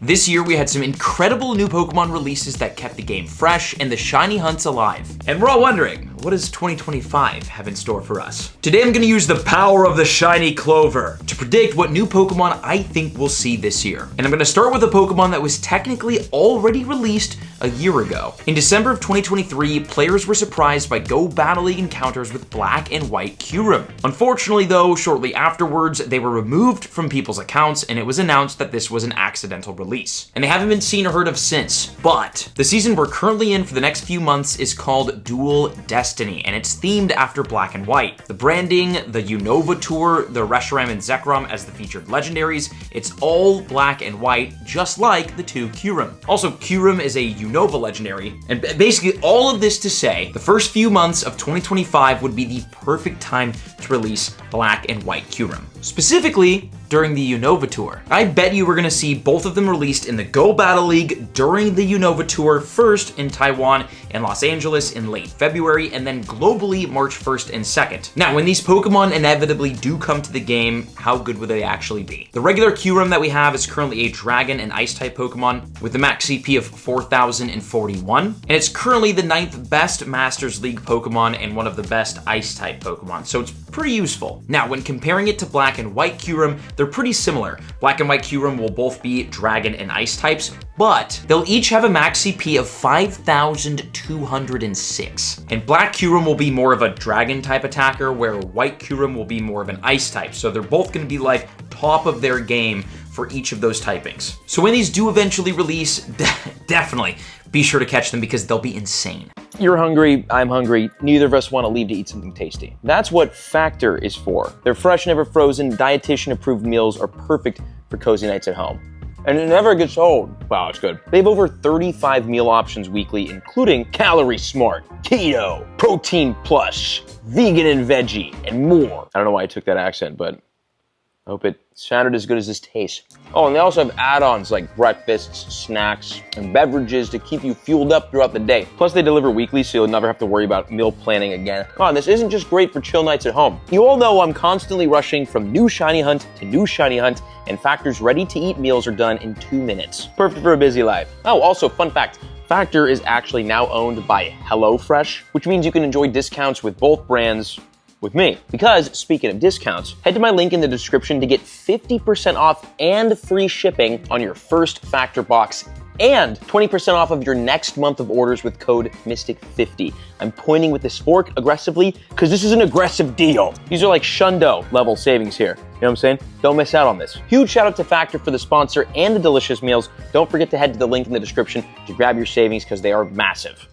This year we had some incredible new Pokemon releases that kept the game fresh and the shiny hunts alive. And we're all wondering, what does 2025 have in store for us? Today I'm gonna use the power of the shiny clover to predict what new Pokemon I think we'll see this year. And I'm gonna start with a Pokemon that was technically already released a year ago. In December of 2023, players were surprised by Go Battle League encounters with black and white Kyurem. Unfortunately though, shortly afterwards, they were removed from people's accounts and it was announced that this was an accidental release. And they haven't been seen or heard of since. But the season we're currently in for the next few months is called Dual Destiny, and it's themed after black and white. The branding, the Unova Tour, the Reshiram and Zekrom as the featured legendaries, it's all black and white, just like the two Kyurem. Also, Kyurem is a Unova legendary, and basically all of this to say, the first few months of 2025 would be the perfect time to release black and white Kyurem. Specifically, during the Unova Tour. I bet you we're gonna see both of them released in the Go Battle League during the Unova Tour, first in Taiwan and Los Angeles in late February, and then globally March 1st and 2nd. Now, when these Pokemon inevitably do come to the game, how good would they actually be? The regular Kyurem that we have is currently a Dragon and Ice-type Pokemon with a max CP of 4,041, and it's currently the 9th best Masters League Pokemon and one of the best Ice-type Pokemon, so it's pretty useful. Now, when comparing it to black and white Kyurem, they're pretty similar. Black and white Kyurem will both be Dragon and Ice types, but they'll each have a max CP of 5,206. And black Kyurem will be more of a Dragon type attacker, where white Kyurem will be more of an Ice type. So they're both gonna be like top of their game for each of those typings. So when these do eventually release, definitely be sure to catch them because they'll be insane. You're hungry, I'm hungry, neither of us want to leave to eat something tasty. That's what Factor is for. Their fresh, never frozen, dietitian-approved meals are perfect for cozy nights at home. And it never gets old. Wow, it's good. They have over 35 meal options weekly, including Calorie Smart, Keto, Protein Plus, Vegan and Veggie, and more. I don't know why I took that accent, but I hope it sounded as good as this tastes. Oh, and they also have add-ons like breakfasts, snacks, and beverages to keep you fueled up throughout the day. Plus, they deliver weekly, so you'll never have to worry about meal planning again. Come on, this isn't just great for chill nights at home. You all know I'm constantly rushing from new shiny hunt to new shiny hunt, and Factor's ready-to-eat meals are done in 2 minutes. Perfect for a busy life. Oh, also, fun fact, Factor is actually now owned by HelloFresh, which means you can enjoy discounts with both brands with me. Because, speaking of discounts, head to my link in the description to get 50% off and free shipping on your first Factor box and 20% off of your next month of orders with code MYSTIC50. I'm pointing with this fork aggressively because this is an aggressive deal. These are like Shundo level savings here. You know what I'm saying? Don't miss out on this. Huge shout out to Factor for the sponsor and the delicious meals. Don't forget to head to the link in the description to grab your savings because they are massive.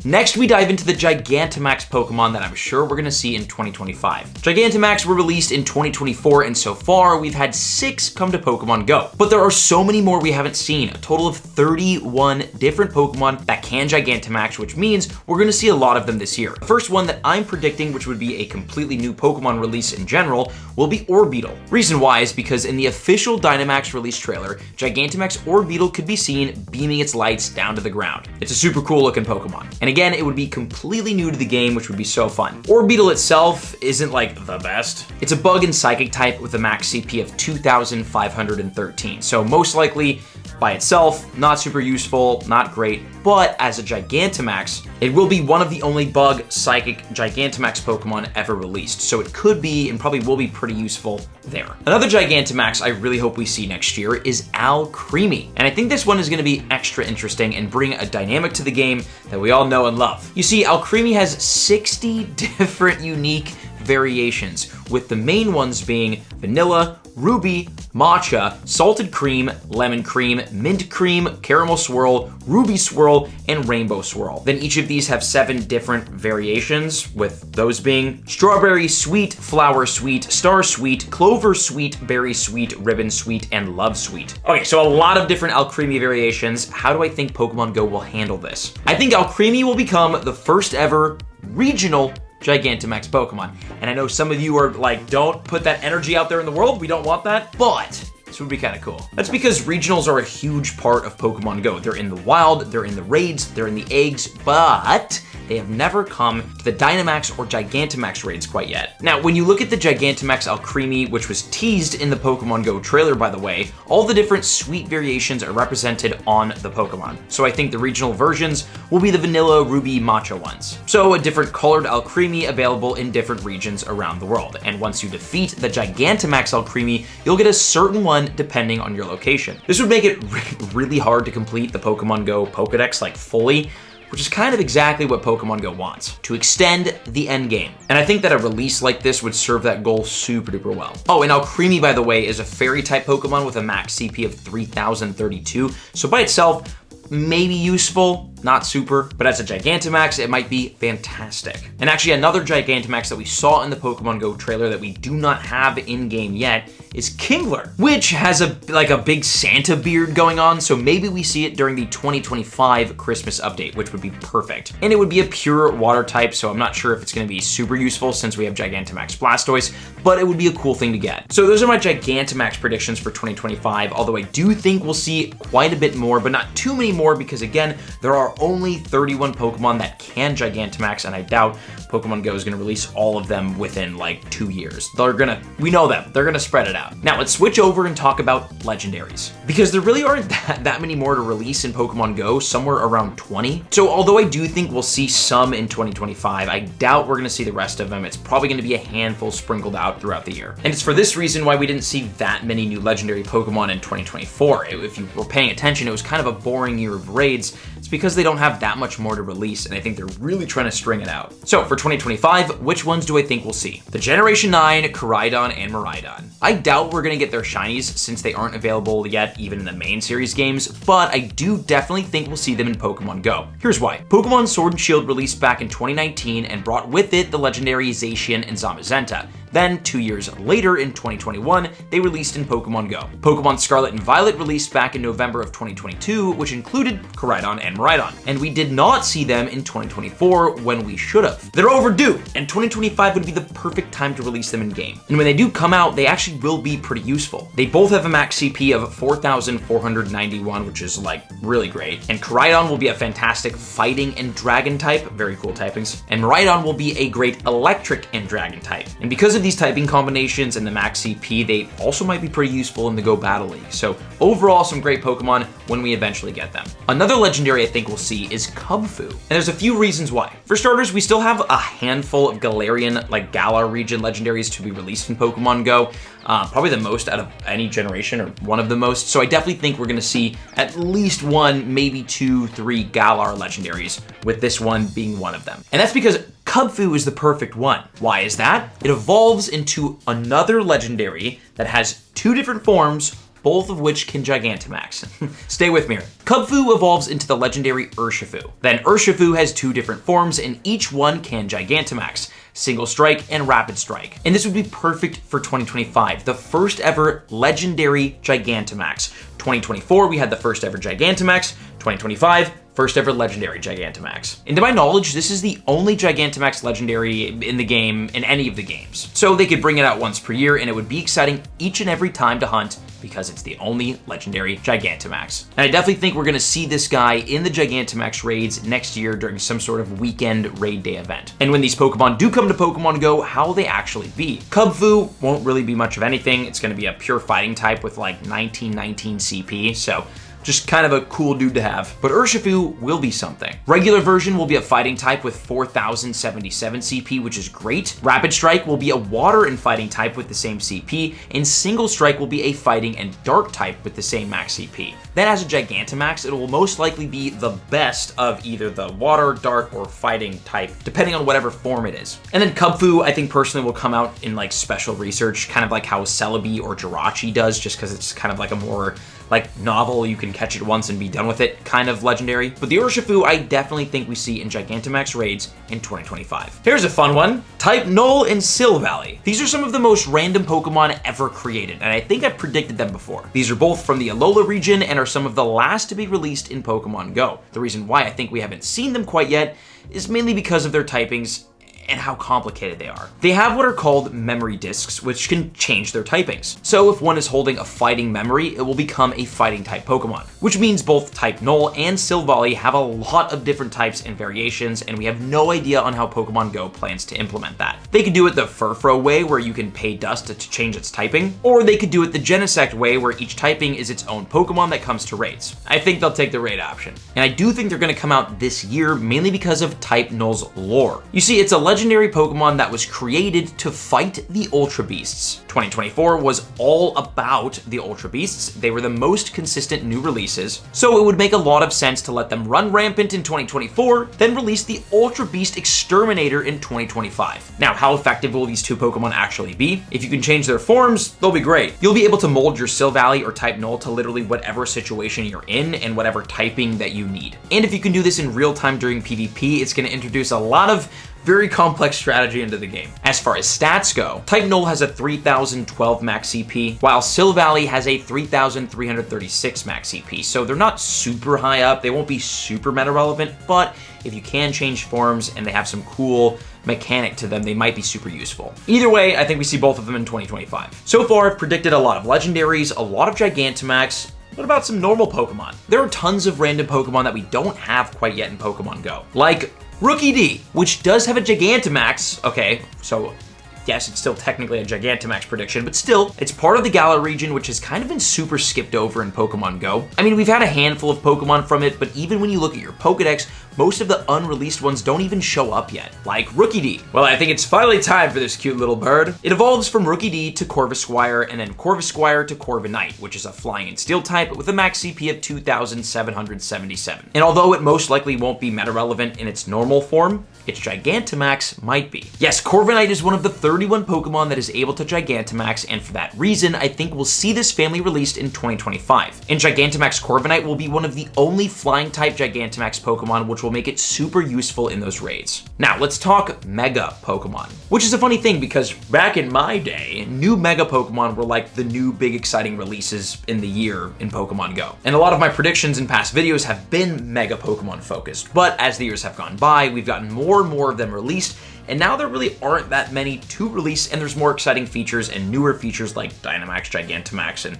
Next, we dive into the Gigantamax Pokemon that I'm sure we're gonna see in 2025. Gigantamax were released in 2024, and so far, we've had 6 come to Pokemon Go. But there are so many more we haven't seen, a total of 31 different Pokemon that can Gigantamax, which means we're gonna see a lot of them this year. The first one that I'm predicting, which would be a completely new Pokemon release in general, will be Orbeetle. Reason why is because in the official Dynamax release trailer, Gigantamax Orbeetle could be seen beaming its lights down to the ground. It's a super cool looking Pokemon. And again, it would be completely new to the game, which would be so fun. Orbeetle itself isn't like the best. It's a bug and psychic type with a max CP of 2,513. So most likely by itself, not super useful, not great, but as a Gigantamax, it will be one of the only bug psychic Gigantamax Pokemon ever released. So it could be and probably will be pretty useful there. Another Gigantamax I really hope we see next year is Alcremie. And I think this one is gonna be extra interesting and bring a dynamic to the game that we all know and love. You see, Alcremie has 60 different unique variations, with the main ones being vanilla, ruby, matcha, salted cream, lemon cream, mint cream, caramel swirl, ruby swirl, and rainbow swirl. Then each of these have 7 different variations, with those being strawberry sweet, flower sweet, star sweet, clover sweet, berry sweet, ribbon sweet, and love sweet. Okay, so a lot of different Alcremie variations. How do I think Pokemon Go will handle this? I think Alcremie will become the first ever regional Gigantamax Pokemon. And I know some of you are like, don't put that energy out there in the world, we don't want that. But This would be kind of cool. That's because regionals are a huge part of Pokemon Go. They're in the wild, they're in the raids, they're in the eggs, but they have never come to the Dynamax or Gigantamax raids quite yet. Now, when you look at the Gigantamax Alcremie, which was teased in the Pokemon Go trailer, by the way, all the different sweet variations are represented on the Pokemon. So I think the regional versions will be the vanilla, ruby, matcha ones. So a different colored Alcremie available in different regions around the world. And once you defeat the Gigantamax Alcremie, you'll get a certain one depending on your location. This would make it really hard to complete the Pokemon Go Pokedex like fully, which is kind of exactly what Pokemon Go wants, to extend the end game. And I think that a release like this would serve that goal super duper well. Oh, and Alcremie, by the way, is a fairy type Pokemon with a max CP of 3032. So by itself, maybe useful, not super, but as a Gigantamax, it might be fantastic. And actually another Gigantamax that we saw in the Pokemon Go trailer that we do not have in-game yet is Kingler, which has a big Santa beard going on, so maybe we see it during the 2025 Christmas update, which would be perfect. And it would be a pure water type, so I'm not sure if it's gonna be super useful since we have Gigantamax Blastoise, but it would be a cool thing to get. So those are my Gigantamax predictions for 2025, although I do think we'll see quite a bit more, but not too many more because again, there are only 31 Pokemon that can Gigantamax, and I doubt Pokemon Go is gonna release all of them within like 2 years. We know them, they're gonna spread it out. Now let's switch over and talk about legendaries, because there really aren't that many more to release in Pokemon Go, somewhere around 20. So although I do think we'll see some in 2025, I doubt we're gonna see the rest of them. It's probably gonna be a handful sprinkled out throughout the year. And it's for this reason why we didn't see that many new legendary Pokemon in 2024. If you were paying attention, it was kind of a boring year of raids. It's because they don't have that much more to release, and I think they're really trying to string it out. So for 2025, which ones do I think we'll see? The Generation 9, Koraidon, and Miraidon. I doubt we're gonna get their shinies since they aren't available yet even in the main series games, but I do definitely think we'll see them in Pokemon Go. Here's why. Pokemon Sword and Shield released back in 2019 and brought with it the legendary Zacian and Zamazenta. Then, 2 years later in 2021, they released in Pokemon Go. Pokemon Scarlet and Violet released back in November of 2022, which included Koraidon and Miraidon. And we did not see them in 2024 when we should have. They're overdue, and 2025 would be the perfect time to release them in game. And when they do come out, they actually will be pretty useful. They both have a max CP of 4,491, which is like really great. And Koraidon will be a fantastic fighting and dragon type, very cool typings. And Miraidon will be a great electric and dragon type. And because of these typing combinations and the max CP, they also might be pretty useful in the Go Battle League. So overall, some great Pokemon when we eventually get them. Another legendary I think we'll see is Kubfu. And there's a few reasons why. For starters, we still have a handful of Galarian, like Galar region legendaries to be released in Pokemon Go. Probably the most out of any generation, or one of the most. So I definitely think we're gonna see at least one, maybe 2, 3 Galar legendaries, with this one being one of them. And that's because Kubfu is the perfect one. Why is that? It evolves into another legendary that has 2 different forms, both of which can Gigantamax. Stay with me here. Kubfu evolves into the legendary Urshifu. Then Urshifu has 2 different forms, and each one can Gigantamax. Single Strike and Rapid Strike. And this would be perfect for 2025, the first ever legendary Gigantamax. 2024, we had the first ever Gigantamax. 2025, first ever legendary Gigantamax. And to my knowledge, this is the only Gigantamax legendary in the game, in any of the games. So they could bring it out once per year, and it would be exciting each and every time to hunt because it's the only legendary Gigantamax. And I definitely think we're gonna see this guy in the Gigantamax raids next year during some sort of weekend raid day event. And when these Pokemon do come to Pokemon Go, how will they actually be? Kubfu won't really be much of anything. It's gonna be a pure fighting type with like 1919 CP, so just kind of a cool dude to have. But Urshifu will be something. Regular version will be a fighting type with 4,077 CP, which is great. Rapid Strike will be a water and fighting type with the same CP, and Single Strike will be a fighting and dark type with the same max CP. Then as a Gigantamax, it will most likely be the best of either the water, dark, or fighting type, depending on whatever form it is. And then Kubfu, I think personally will come out in like special research, kind of like how Celebi or Jirachi does, just because it's kind of like a more like novel, you can catch it once and be done with it kind of legendary. But the Urshifu, I definitely think we see in Gigantamax raids in 2025. Here's a fun one. Type Null and Silvally. These are some of the most random Pokemon ever created, and I think I've predicted them before. These are both from the Alola region and are some of the last to be released in Pokemon Go. The reason why I think we haven't seen them quite yet is mainly because of their typings and how complicated they are. They have what are called memory discs, which can change their typings. So if one is holding a fighting memory, it will become a fighting type Pokemon, which means both type Null and Silvally have a lot of different types and variations, and we have no idea on how Pokemon GO plans to implement that. They could do it the Furfrou way, where you can pay dust to change its typing, or they could do it the Genesect way, where each typing is its own Pokemon that comes to raids. I think they'll take the raid option. And I do think they're going to come out this year, mainly because of type Null's lore. You see, it's a legendary Pokemon that was created to fight the Ultra Beasts. 2024 was all about the Ultra Beasts. They were the most consistent new releases, so it would make a lot of sense to let them run rampant in 2024, then release the Ultra Beast Exterminator in 2025. Now, how effective will these two Pokemon actually be? If you can change their forms, they'll be great. You'll be able to mold your Silvally or type Null to literally whatever situation you're in and whatever typing that you need. And if you can do this in real time during PvP, it's going to introduce a lot of very complex strategy into the game. As far as stats go, type Null has a 3012 max CP, while Silvally has a 3336 max CP, so they're not super high up. They won't be super meta relevant, but if you can change forms and they have some cool mechanic to them, they might be super useful. Either way, I think we see both of them in 2025. So far, I've predicted a lot of legendaries, a lot of Gigantamax. What about some normal Pokemon? There are tons of random Pokemon that we don't have quite yet in Pokemon GO, like Rookie D, which does have a Gigantamax. Okay, so yes, it's still technically a Gigantamax prediction, but still, it's part of the Galar region, which has kind of been super skipped over in Pokemon GO. I mean, we've had a handful of Pokemon from it, but even when you look at your Pokedex, most of the unreleased ones don't even show up yet, like Rookie D. Well, I think it's finally time for this cute little bird. It evolves from Rookie D to Corvisquire, and then Corvisquire to Corviknight, which is a flying and steel type with a max CP of 2,777. And although it most likely won't be meta relevant in its normal form, its Gigantamax might be. Yes, Corviknight is one of the 31 Pokemon that is able to Gigantamax, and for that reason, I think we'll see this family released in 2025. And Gigantamax Corviknight will be one of the only flying type Gigantamax Pokemon, which will make it super useful in those raids. Now, let's talk Mega Pokemon, which is a funny thing because back in my day, new Mega Pokemon were like the new big exciting releases in the year in Pokemon GO. And a lot of my predictions in past videos have been Mega Pokemon focused, but as the years have gone by, we've gotten more and more of them released, and now there really aren't that many to release, and there's more exciting features and newer features like Dynamax, Gigantamax, and,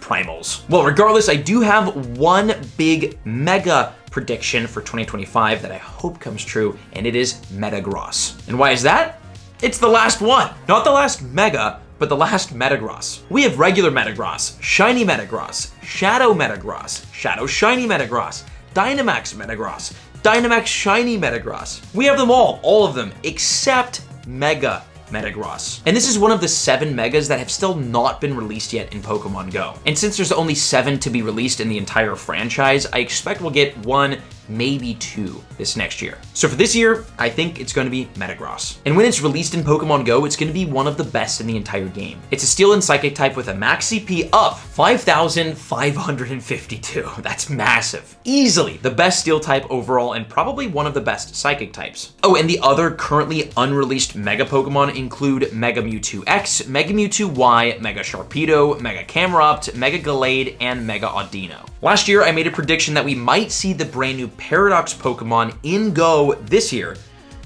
Primals. Well, regardless, I do have one big Mega prediction for 2025 that I hope comes true, and it is Metagross. And why is that? It's the last one. Not the last Mega, but the last Metagross. We have regular Metagross, Shiny Metagross, Shadow Metagross, Shadow Shiny Metagross, Dynamax Metagross, Dynamax Shiny Metagross. We have them all of them, except Mega Metagross. And this is one of the 7 Megas that have still not been released yet in Pokemon GO. And since there's only 7 to be released in the entire franchise, I expect we'll get 1, maybe 2 this next year. So for this year, I think it's going to be Metagross. And when it's released in Pokemon GO, it's going to be one of the best in the entire game. It's a Steel and Psychic type with a max CP up 5,552. That's massive. Easily the best Steel type overall and probably one of the best Psychic types. Oh, and the other currently unreleased Mega Pokemon include Mega Mewtwo X, Mega Mewtwo Y, Mega Sharpedo, Mega Camerupt, Mega Gallade, and Mega Audino. Last year, I made a prediction that we might see the brand new Paradox Pokemon in GO this year,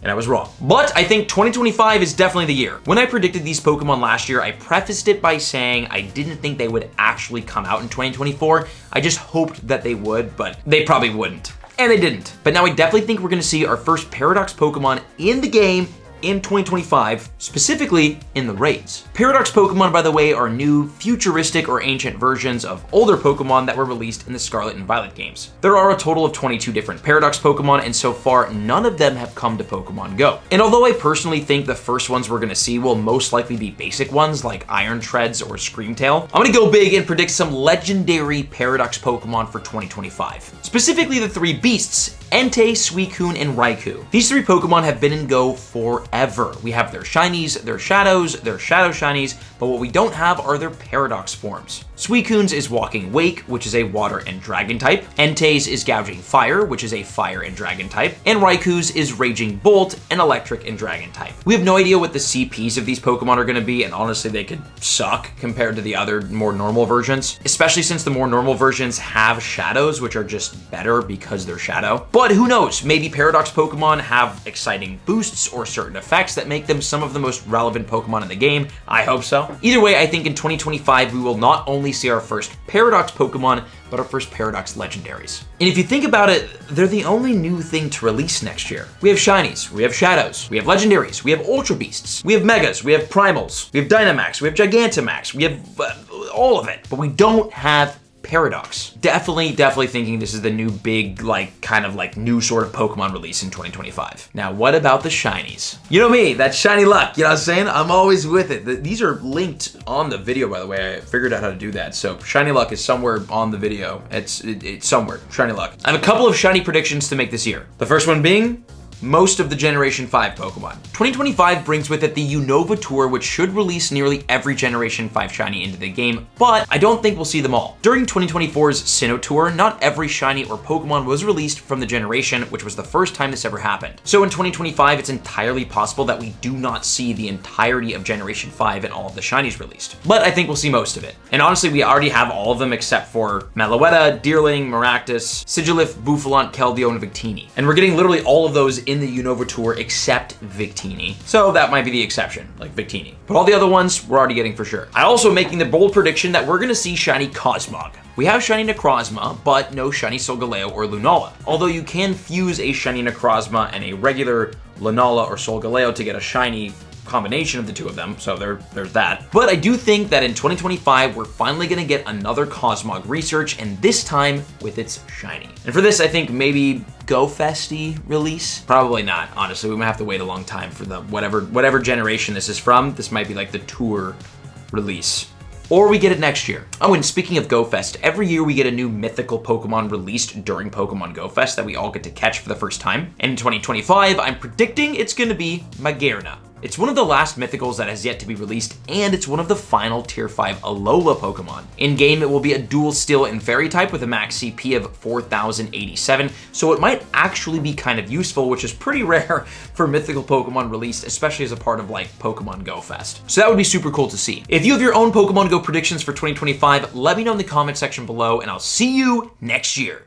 and I was wrong. But I think 2025 is definitely the year. When I predicted these Pokemon last year, I prefaced it by saying I didn't think they would actually come out in 2024. I just hoped that they would, but they probably wouldn't. And they didn't. But now I definitely think we're gonna see our first Paradox Pokemon in the game in 2025, specifically in the raids. Paradox Pokemon, by the way, are new, futuristic or ancient versions of older Pokemon that were released in the Scarlet and Violet games. There are a total of 22 different Paradox Pokemon, and so far, none of them have come to Pokemon GO. And although I personally think the first ones we're gonna see will most likely be basic ones like Iron Treads or Screamtail, I'm gonna go big and predict some legendary Paradox Pokemon for 2025. Specifically the 3 beasts, Entei, Suicune, and Raikou. These 3 Pokemon have been in GO forever. We have their shinies, their shadows, their shadow shinies, but what we don't have are their paradox forms. Suicune's is Walking Wake, which is a water and dragon type. Entei's is Gouging Fire, which is a fire and dragon type. And Raiku's is Raging Bolt, an electric and dragon type. We have no idea what the CPs of these Pokemon are going to be, and honestly they could suck compared to the other more normal versions, especially since the more normal versions have shadows, which are just better because they're shadow. But who knows, maybe paradox Pokemon have exciting boosts or certain effects that make them some of the most relevant Pokemon in the game. I hope so. Either way, I think in 2025 we will not only see our first paradox Pokemon, but our first paradox legendaries. And if you think about it, they're the only new thing to release next year. We have shinies, we have shadows, we have legendaries, we have ultra beasts, we have megas, we have primals, we have Dynamax, we have Gigantamax, we have all of it, but we don't have paradox. Definitely thinking this is the new big, kind of new sort of Pokemon release in 2025. Now, what about the shinies? You know me, that shiny luck, you know what I'm saying? I'm always with it. These are linked on the video, by the way. I figured out how to do that. So shiny luck is somewhere on the video. It's somewhere, shiny luck. I have a couple of shiny predictions to make this year. The first one being most of the Generation 5 Pokemon. 2025 brings with it the Unova Tour, which should release nearly every Generation 5 shiny into the game, but I don't think we'll see them all. During 2024's Sinnoh Tour, not every shiny or Pokemon was released from the generation, which was the first time this ever happened. So in 2025, it's entirely possible that we do not see the entirety of Generation 5 and all of the shinies released. But I think we'll see most of it. And honestly, we already have all of them except for Meloetta, Deerling, Maractus, Sigilyph, Bouffalant, Keldeo, and Victini. And we're getting literally all of those in the Unova Tour except Victini. So that might be the exception, like Victini. But all the other ones we're already getting for sure. I also making the bold prediction that we're gonna see shiny Cosmog. We have shiny Necrozma, but no shiny Solgaleo or Lunala. Although you can fuse a shiny Necrozma and a regular Lunala or Solgaleo to get a shiny combination of the two of them, so there's that. But I do think that in 2025, we're finally gonna get another Cosmog research, and this time with its shiny. And for this, I think maybe Go Festy release? Probably not, honestly. We might have to wait a long time for the whatever generation this is from. This might be like the tour release. Or we get it next year. Oh, and speaking of Go Fest, every year we get a new mythical Pokemon released during Pokemon Go Fest that we all get to catch for the first time. And in 2025, I'm predicting it's gonna be Magearna. It's one of the last mythicals that has yet to be released, and it's one of the final Tier 5 Alola Pokemon. In-game, it will be a dual Steel and Fairy type with a max CP of 4,087, so it might actually be kind of useful, which is pretty rare for mythical Pokemon released, especially as a part of Pokemon Go Fest. So that would be super cool to see. If you have your own Pokemon Go predictions for 2025, let me know in the comment section below, and I'll see you next year.